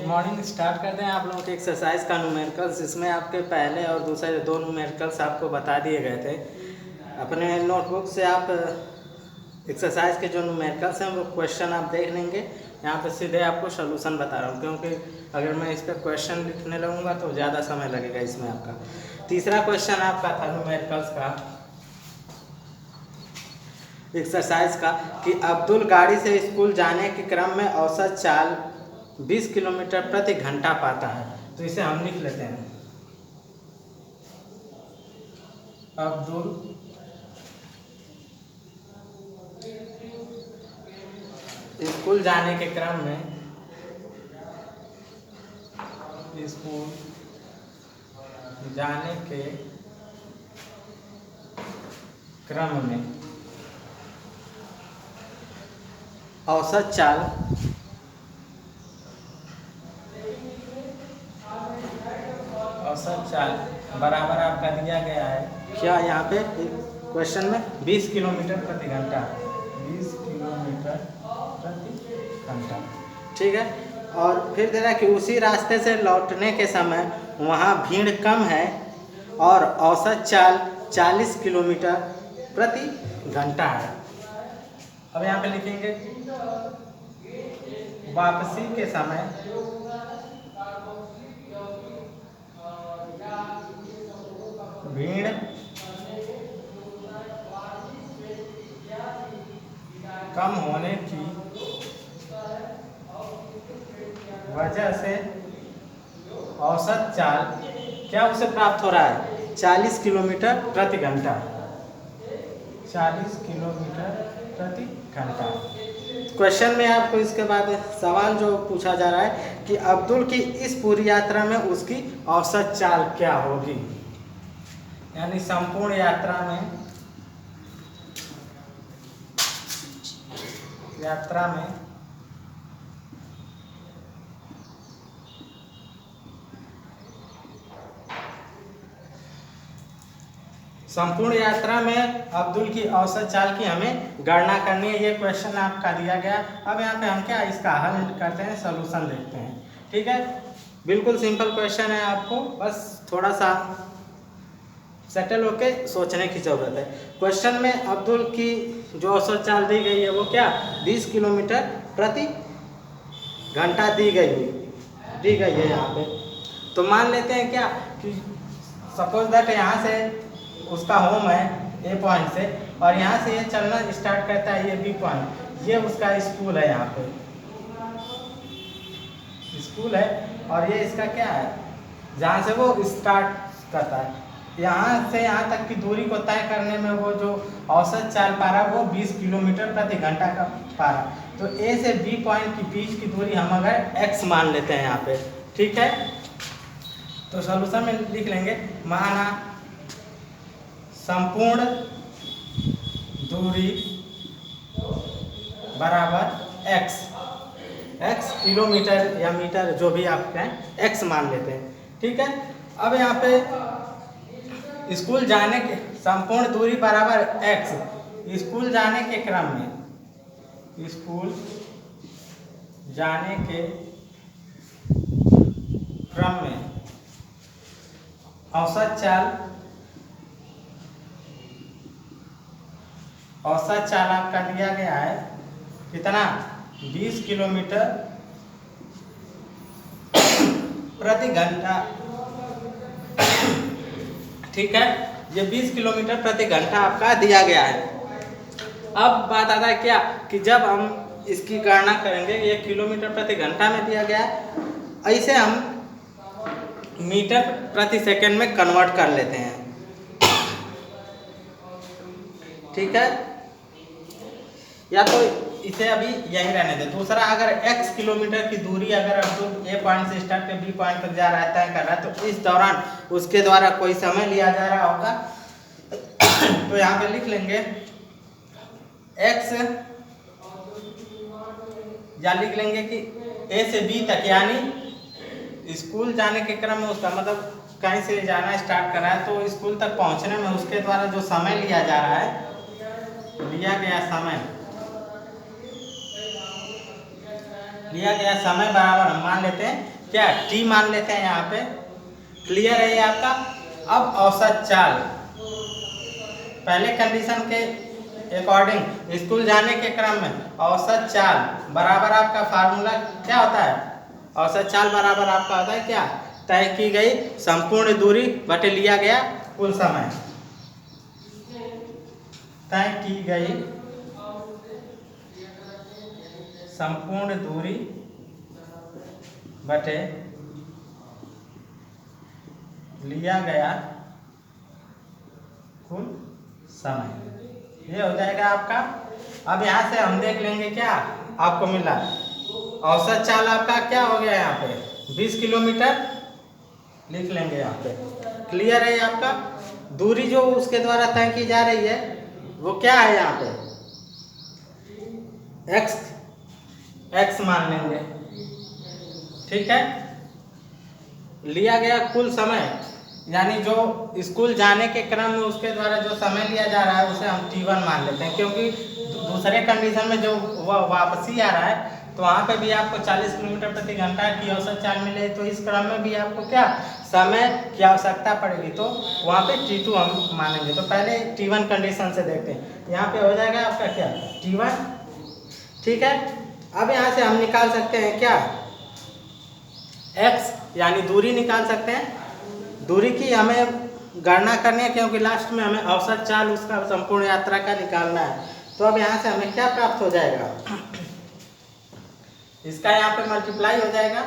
Morning start करते हैं आप लोगों के एक्सरसाइज का न्यूमेरिकल्स। इसमें आपके पहले और दूसरे दो न्यूमेरिकल्स आपको बता दिए गए थे। अपने नोटबुक से आप एक्सरसाइज के जो न्यूमेरिकल्स हैं वो क्वेश्चन आप देख लेंगे। यहाँ पे सीधे आपको सोल्यूशन बता रहा हूँ, क्योंकि अगर मैं इस पर क्वेश्चन लिखने लगूँगा तो ज़्यादा समय लगेगा इसमें आपका। तीसरा क्वेश्चन आपका था न्यूमेरिकल्स का, एक्सरसाइज का, कि अब्दुल गाड़ी से स्कूल जाने के क्रम में औसत चाल 20 किलोमीटर प्रति घंटा पाता है। तो इसे हम लिख लेते हैं, अब्दुल स्कूल जाने के क्रम में औसत चाल बराबर आपका दिया गया है क्या यहाँ पे क्वेश्चन में 20 किलोमीटर प्रति घंटा, 20 किलोमीटर प्रति घंटा। ठीक है, और फिर दे रहा है कि उसी रास्ते से लौटने के समय वहाँ भीड़ कम है और औसत चाल 40 किलोमीटर प्रति घंटा है। अब यहाँ पे लिखेंगे वापसी के समय भीड़ कम होने की वजह से औसत चाल क्या उसे प्राप्त हो रहा है, 40 किलोमीटर प्रति घंटा, 40 किलोमीटर प्रति घंटा। क्वेश्चन में आपको इसके बाद सवाल जो पूछा जा रहा है कि अब्दुल की इस पूरी यात्रा में उसकी औसत चाल क्या होगी, यानी संपूर्ण यात्रा में अब्दुल की औसत चाल की हमें गणना करनी है। ये क्वेश्चन आपका दिया गया। अब यहाँ पे हम क्या इसका हल करते हैं, सॉल्यूशन देखते हैं। ठीक है, बिल्कुल सिंपल क्वेश्चन है, आपको बस थोड़ा सा सेटल होके सोचने की ज़रूरत है। क्वेश्चन में अब्दुल की जो औसत चाल दी गई है वो क्या 20 किलोमीटर प्रति घंटा दी गई है यहाँ पे। तो मान लेते हैं क्या कि सपोज दैट यहाँ से उसका होम है ए पॉइंट से, और यहाँ से ये चलना स्टार्ट करता है ये बी पॉइंट, ये उसका स्कूल है, यहाँ पे स्कूल है, और ये इसका क्या है जहाँ से वो स्टार्ट करता है। यहाँ से यहाँ तक की दूरी को तय करने में वो जो औसत चाल पा रहा वो 20 किलोमीटर प्रति घंटा का पा रहा। तो ए से बी पॉइंट के बीच की दूरी हम अगर x मान लेते हैं यहाँ पे, ठीक है, तो सॉल्यूशन में लिख लेंगे, माना संपूर्ण दूरी बराबर x किलोमीटर या मीटर जो भी आप कहें, x मान लेते हैं। ठीक है, अब यहाँ पे स्कूल जाने के संपूर्ण दूरी बराबर x, स्कूल जाने के क्रम में औसत चाल आपका दिया गया है कितना, 20 किलोमीटर प्रति घंटा। ठीक है, ये 20 किलोमीटर प्रति घंटा आपका दिया गया है। अब बात आता है क्या कि जब हम इसकी गणना करेंगे, ये किलोमीटर प्रति घंटा में दिया गया है, ऐसे हम मीटर प्रति सेकंड में कन्वर्ट कर लेते हैं। ठीक है, या तो इसे अभी यही रहने दे। दूसरा, अगर x किलोमीटर की दूरी अगर अब ए पॉइंट से स्टार्ट के बी पॉइंट तक जा रहा है, तय कर रहा है, तो इस दौरान उसके द्वारा कोई समय लिया जा रहा होगा। तो यहाँ पे लिख लेंगे x, या लिख लेंगे कि ए से बी तक, यानी स्कूल जाने के क्रम में उसका मतलब कहीं से जाना स्टार्ट कर रहा है, तो स्कूल तक पहुँचने में उसके द्वारा जो समय लिया जा रहा है, लिया गया समय बराबर हम मान लेते हैं क्या टी मान लेते हैं यहाँ पे। क्लियर है ये आपका। अब औसत चाल, पहले कंडीशन के अकॉर्डिंग स्कूल जाने के क्रम में औसत चाल बराबर आपका फार्मूला क्या होता है। औसत चाल बराबर आपका होता है क्या, तय की गई संपूर्ण दूरी बटे लिया गया कुल समय। तय की गई संपूर्ण दूरी बटे लिया गया कुल समय, ये हो जाएगा आपका। अब यहाँ से हम देख लेंगे क्या आपको मिला। औसत चाल आपका क्या हो गया यहाँ पे 20 किलोमीटर लिख लेंगे यहाँ पे। क्लियर है आपका। दूरी जो उसके द्वारा तय की जा रही है वो क्या है यहाँ पे x मान लेंगे। ठीक है। लिया गया कुल समय यानी जो स्कूल जाने के क्रम में उसके द्वारा जो समय लिया जा रहा है उसे हम t1 मान लेते हैं, क्योंकि दूसरे कंडीशन में जो वह वापसी आ रहा है तो वहाँ पे भी आपको 40 किलोमीटर प्रति घंटा की औसत चाल मिले, तो इस क्रम में भी आपको क्या समय की आवश्यकता पड़ेगी, तो वहाँ पे t2 हम मानेंगे। तो पहले t1 कंडीशन से देखते हैं। यहाँ पे हो जाएगा आपका क्या t1। ठीक है। अब यहाँ से हम निकाल सकते हैं क्या x यानी दूरी निकाल सकते हैं। दूरी की हमें गणना करनी है क्योंकि लास्ट में हमें औसत चाल उसका संपूर्ण यात्रा का निकालना है। तो अब यहाँ से हमें क्या प्राप्त हो जाएगा, इसका यहाँ पे मल्टीप्लाई हो जाएगा,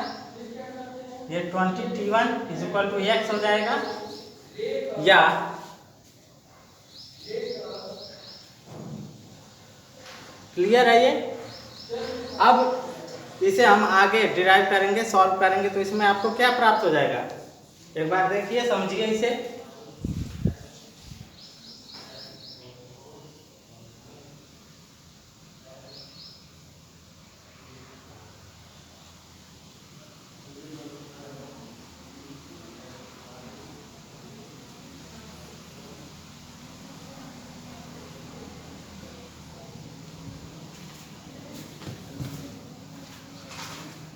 ये 20t1 = x हो जाएगा, या क्लियर है ये। अब इसे हम आगे डिराइव करेंगे, सॉल्व करेंगे, तो इसमें आपको क्या प्राप्त हो जाएगा एक बार देखिए, समझिए इसे।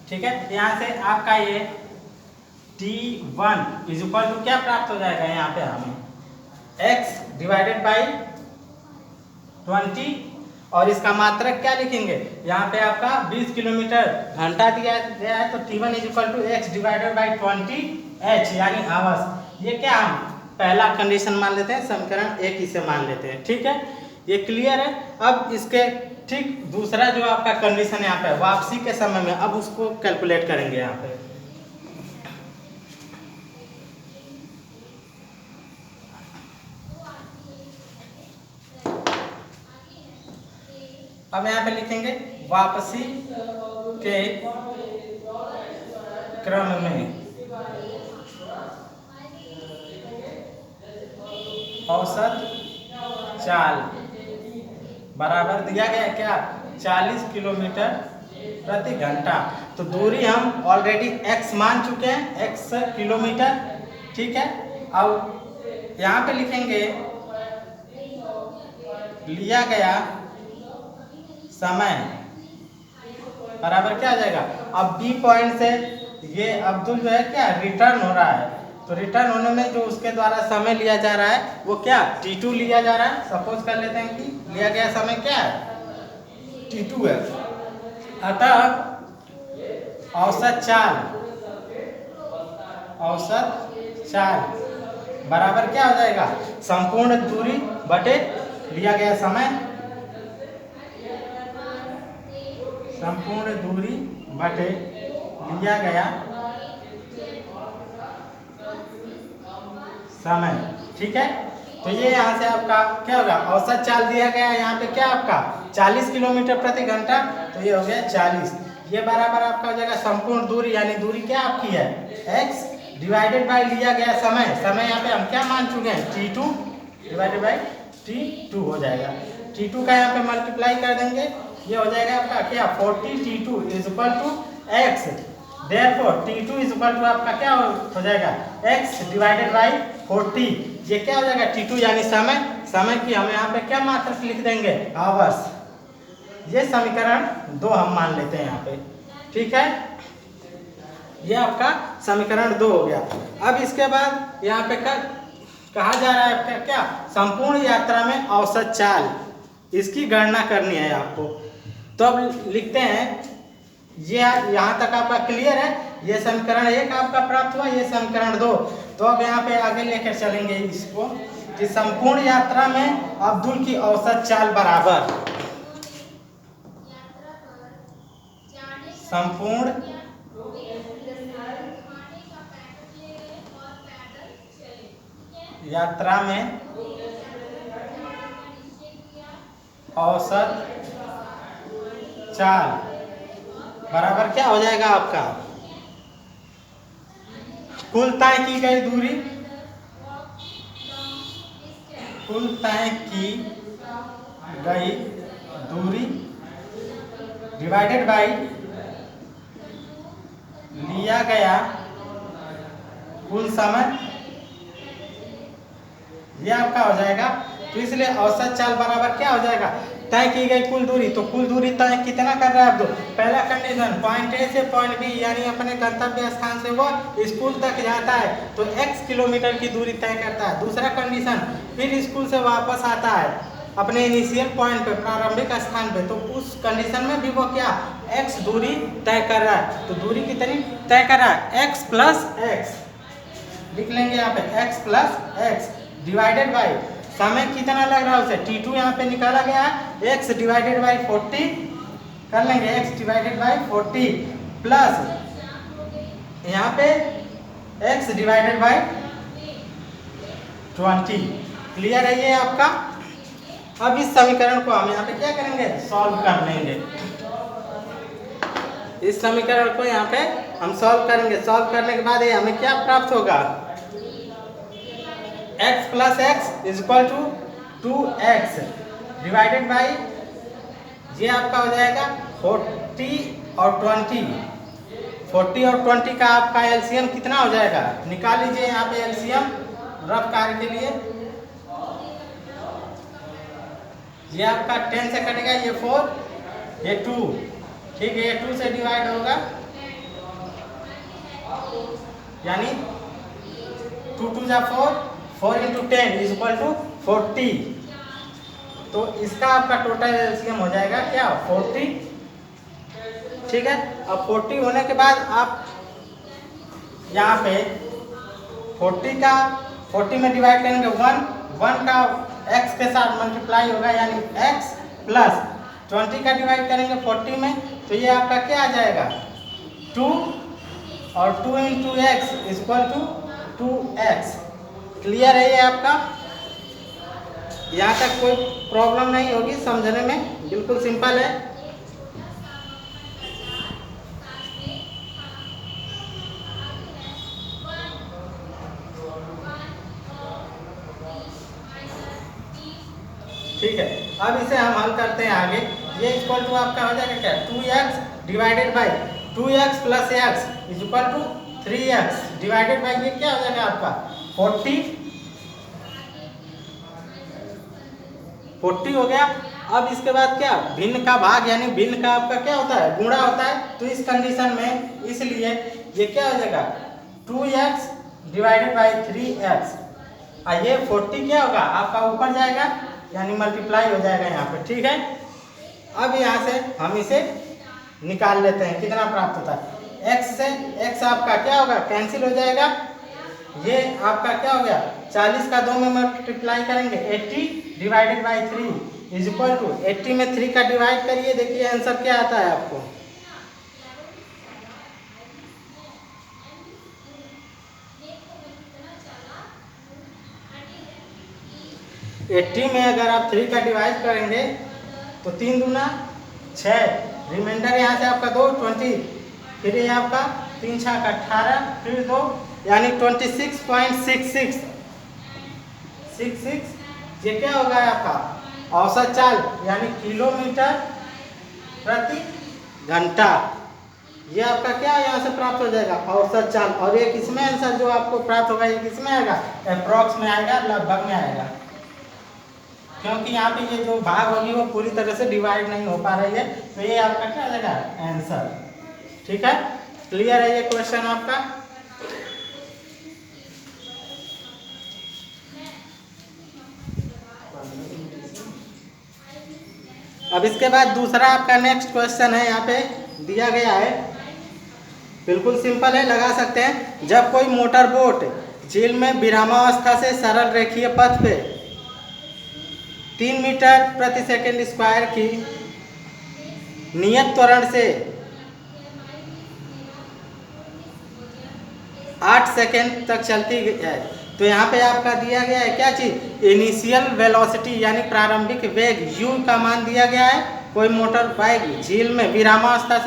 ठीक है। यहाँ से आपका ये t1 = क्या प्राप्त हो जाएगा, यहाँ पे हमें x / 20 और इसका मात्रक क्या लिखेंगे, यहाँ पे आपका 20 किलोमीटर घंटा दिया गया है, तो t1 = x / 20h यानी आवर्स। ये क्या हम पहला कंडीशन मान लेते हैं, समीकरण 1 इसे मान लेते हैं। ठीक है, ये क्लियर है। अब इसके ठीक दूसरा जो आपका कंडीशन है यहाँ पे वापसी के समय में, अब उसको कैलकुलेट करेंगे यहाँ पे। अब यहाँ पे लिखेंगे वापसी के क्रम में औसत चाल बराबर दिया गया क्या 40 किलोमीटर प्रति घंटा। तो दूरी हम ऑलरेडी x मान चुके हैं, x किलोमीटर। ठीक है। अब यहाँ पे लिखेंगे लिया गया समय बराबर क्या आ जाएगा। अब B पॉइंट से ये अब्दुल जो है क्या रिटर्न हो रहा है, तो रिटर्न होने में जो उसके द्वारा समय लिया जा रहा है वो क्या t2 लिया जा रहा है। सपोज कर लेते हैं कि लिया गया समय क्या है t2 है। अतः औसत चाल बराबर क्या हो जाएगा संपूर्ण दूरी बटे लिया गया समय, संपूर्ण दूरी बटे लिया गया समय। ठीक है। तो ये यहाँ से आपका क्या होगा औसत चाल दिया गया है यहाँ पे क्या आपका 40 किलोमीटर प्रति घंटा, तो ये हो गया 40। ये बराबर आपका हो जाएगा संपूर्ण दूरी, यानी दूरी क्या आपकी है x / लिया गया समय। समय यहाँ पे हम क्या मान चुके हैं t2 / t2 हो जाएगा। t2 का यहाँ पे मल्टीप्लाई कर देंगे, ये हो जाएगा आपका क्या 40t2 = x। Therefore t2 = आपका क्या हो जाएगा x / 40। ये क्या हो जाएगा t2 यानी समय की हम यहाँ पे क्या मात्रक लिख देंगे आवर्स। ये समीकरण 2 हम मान लेते हैं यहाँ पे। ठीक है। ये आपका समीकरण 2 हो गया। अब इसके बाद यहाँ पे कहा जा रहा है आपका क्या, संपूर्ण यात्रा में औसत चाल, इसकी गणना करनी है आपको। तो अब लिखते हैं, ये यहाँ तक आपका क्लियर है। ये समीकरण 1 आपका प्राप्त हुआ, ये समीकरण 2। तो अब यहाँ पे आगे लेकर चलेंगे इसको कि संपूर्ण यात्रा में अब्दुल की औसत चाल बराबर संपूर्ण यात्रा में औसत चाल बराबर क्या हो जाएगा आपका, कुल तय की गई दूरी, कुल तय की गई दूरी डिवाइडेड बाई लिया गया कुल समय, ये आपका हो जाएगा। तो इसलिए औसत चाल बराबर क्या हो जाएगा, तय की गई कुल दूरी। तो कुल दूरी तय कितना कर रहा है आप, पहला कंडीशन पॉइंट ए से पॉइंट बी यानी अपने गंतव्य स्थान से वो स्कूल तक जाता है तो x किलोमीटर की दूरी तय करता है। दूसरा कंडीशन फिर स्कूल से वापस आता है अपने इनिशियल पॉइंट पे, प्रारंभिक स्थान पे, तो उस कंडीशन में भी वो क्या x दूरी तय कर रहा है। तो दूरी कितनी तय कर रहा है, x प्लस एक्स, लिख लेंगे यहाँ पे x plus x divided by समय कितना लग रहा है उसे, t2 यहाँ पे निकाला गया है, x डिवाइडेड बाई 40 कर लेंगे, x डिवाइडेड बाई 40 प्लस यहाँ पे x डिवाइडेड बाई 20। क्लियर है ये आपका। अब इस समीकरण को हम यहाँ पे क्या करेंगे, सॉल्व कर लेंगे। इस समीकरण को यहाँ पे हम सॉल्व करेंगे। सॉल्व करने के बाद ये हमें क्या प्राप्त होगा, x plus x is equal to 2x divided by, ये आपका हो जाएगा 40 और 20। 40 और 20 का आपका एलसीएम कितना हो जाएगा, निकाल लीजिए यहाँ पे एलसीएम रफ कार्य के लिए। ये आपका 10 से कटेगा, ये 4 ये 2, ठीक है, ये 2 से डिवाइड होगा यानी 2 2 जा 4, 4 इंटू 10 इज इक्वल टू 40। तो इसका आपका टोटल एलसीएम हो जाएगा क्या 40, ठीक है। अब 40 होने के बाद आप यहाँ पे 40 में डिवाइड करेंगे 1 का x के साथ मल्टीप्लाई होगा यानी x प्लस 20 का डिवाइड करेंगे 40 में, तो ये आपका क्या आ जाएगा 2 और 2 into x is equal to 2x। Clear है ये आपका, यहाँ तक कोई प्रॉब्लम नहीं होगी समझने में, बिल्कुल सिंपल है। ठीक है, अब इसे हम हल करते हैं आगे। ये इक्वल टू आपका हो जाएगा क्या 2x divided by 2x plus x is equal to 3x divided by, ये क्या हो जाएगा आपका 40 हो गया। अब इसके बाद क्या भिन्न का भाग यानी भिन्न का आपका क्या होता है, गुणा होता है। तो इस कंडीशन में इसलिए ये क्या हो जाएगा 2x डिवाइडेड बाई 3x, और ये 40 क्या होगा आपका ऊपर जाएगा यानी मल्टीप्लाई हो जाएगा यहाँ पे, ठीक है। अब यहाँ से हम इसे निकाल लेते हैं, कितना प्राप्त होता है, x से x आपका क्या होगा कैंसिल हो जाएगा, ये आपका क्या हो गया 40 का 2 में मल्टीप्लाई करेंगे 80 divided by 3 is equal to 80 में 3 का डिवाइड करिए, देखिए आंसर क्या आता है आपको 80 में अगर आप 3 का डिवाइड करेंगे तो 3 दूना 6, रिमाइंडर यहाँ से आपका 2 20, फिर ये आपका 3 6 का 18, फिर 2 यानी 26.66 ये क्या होगा आपका औसत चाल यानी किलोमीटर प्रति घंटा। ये आपका क्या यहाँ से प्राप्त हो जाएगा औसत चाल, और ये किसमें आंसर जो आपको प्राप्त होगा ये किसमें आएगा अप्रॉक्स में आएगा, लगभग में आएगा, क्योंकि यहाँ पे ये जो भाग होगी वो पूरी तरह से डिवाइड नहीं हो पा रही है। तो ये आपका क्या हो जाएगा आंसर, ठीक है। क्लियर है ये क्वेश्चन आपका? अब इसके बाद दूसरा आपका नेक्स्ट क्वेश्चन है, यहाँ पे दिया गया है, बिल्कुल सिंपल है, लगा सकते हैं। जब कोई मोटर बोट झील में विरामावस्था से सरल रेखीय पथ पे 3 मीटर प्रति सेकंड स्क्वायर की नियत त्वरण से 8 सेकंड तक चलती है, तो यहाँ पे आपका दिया गया है क्या चीज, इनिशियल वेलोसिटी यानी प्रारंभिक वेग u का मान दिया गया है। कोई मोटर बाइक झील में विरामावस्था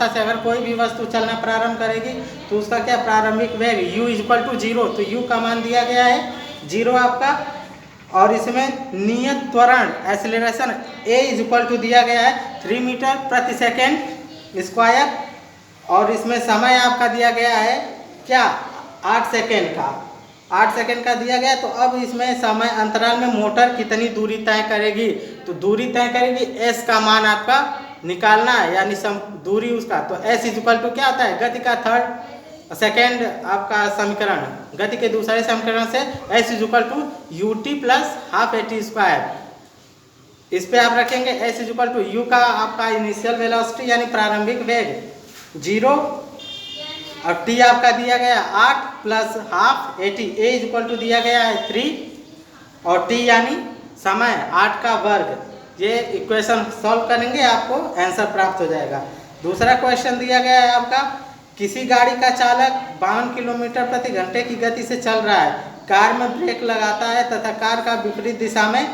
से अगर कोई भी वस्तु चलना प्रारंभ करेगी तो उसका क्या प्रारंभिक वेग u = 0, तो u का मान दिया गया है 0 आपका। और इसमें नियत त्वरण एक्सेलरेशन a = दिया गया है 3 मीटर प्रति सेकेंड स्क्वायर, और इसमें समय आपका दिया गया है क्या 8 सेकेंड का, 8 सेकेंड का दिया गया। तो अब इसमें समय अंतराल में मोटर कितनी दूरी तय करेगी, तो दूरी तय करेगी s का मान आपका निकालना है, यानी दूरी उसका, तो s = क्या होता है, गति का सेकेंड आपका समीकरण, गति के दूसरे समीकरण से s = ut + ½ at²। इस पे आप रखेंगे s = u का आपका इनिशियल वेलोसिटी यानी प्रारंभिक वेग 0, और t आपका दिया गया 8 + ½ at, a दिया गया है 3, और t यानी समय 8 का वर्ग। ये इक्वेशन सॉल्व करेंगे आपको आंसर प्राप्त हो जाएगा। दूसरा क्वेश्चन दिया गया है आपका, किसी गाड़ी का चालक 52 किलोमीटर प्रति घंटे की गति से चल रहा है, कार में ब्रेक लगाता है तथा कार का विपरीत दिशा में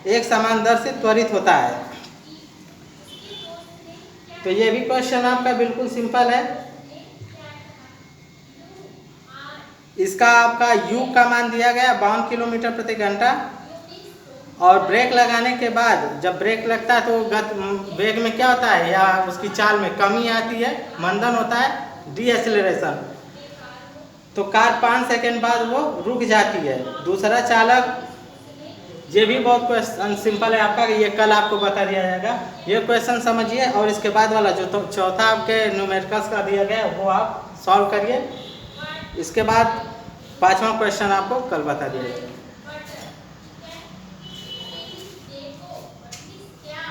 एक समान दर से त्वरित होता है। तो ये भी क्वेश्चन आपका बिल्कुल सिंपल है। इसका आपका u का मान दिया गया 52 किलोमीटर प्रति घंटा, और ब्रेक लगाने के बाद जब ब्रेक लगता है तो वेग में क्या होता है, या उसकी चाल में कमी आती है, मंदन होता है, डीएक्सेलरेशन। तो कार 5 सेकंड बाद वो रुक जाती है। दूसरा चालक, ये भी बहुत क्वेश्चन सिंपल है आपका, ये कल आपको बता दिया जाएगा। ये क्वेश्चन समझिए, और इसके बाद वाला जो चौथा आपके न्यूमेरिकल्स का दिया गया है वो आप सॉल्व करिए। इसके बाद 5वां क्वेश्चन आपको कल बता दिया जाएगा।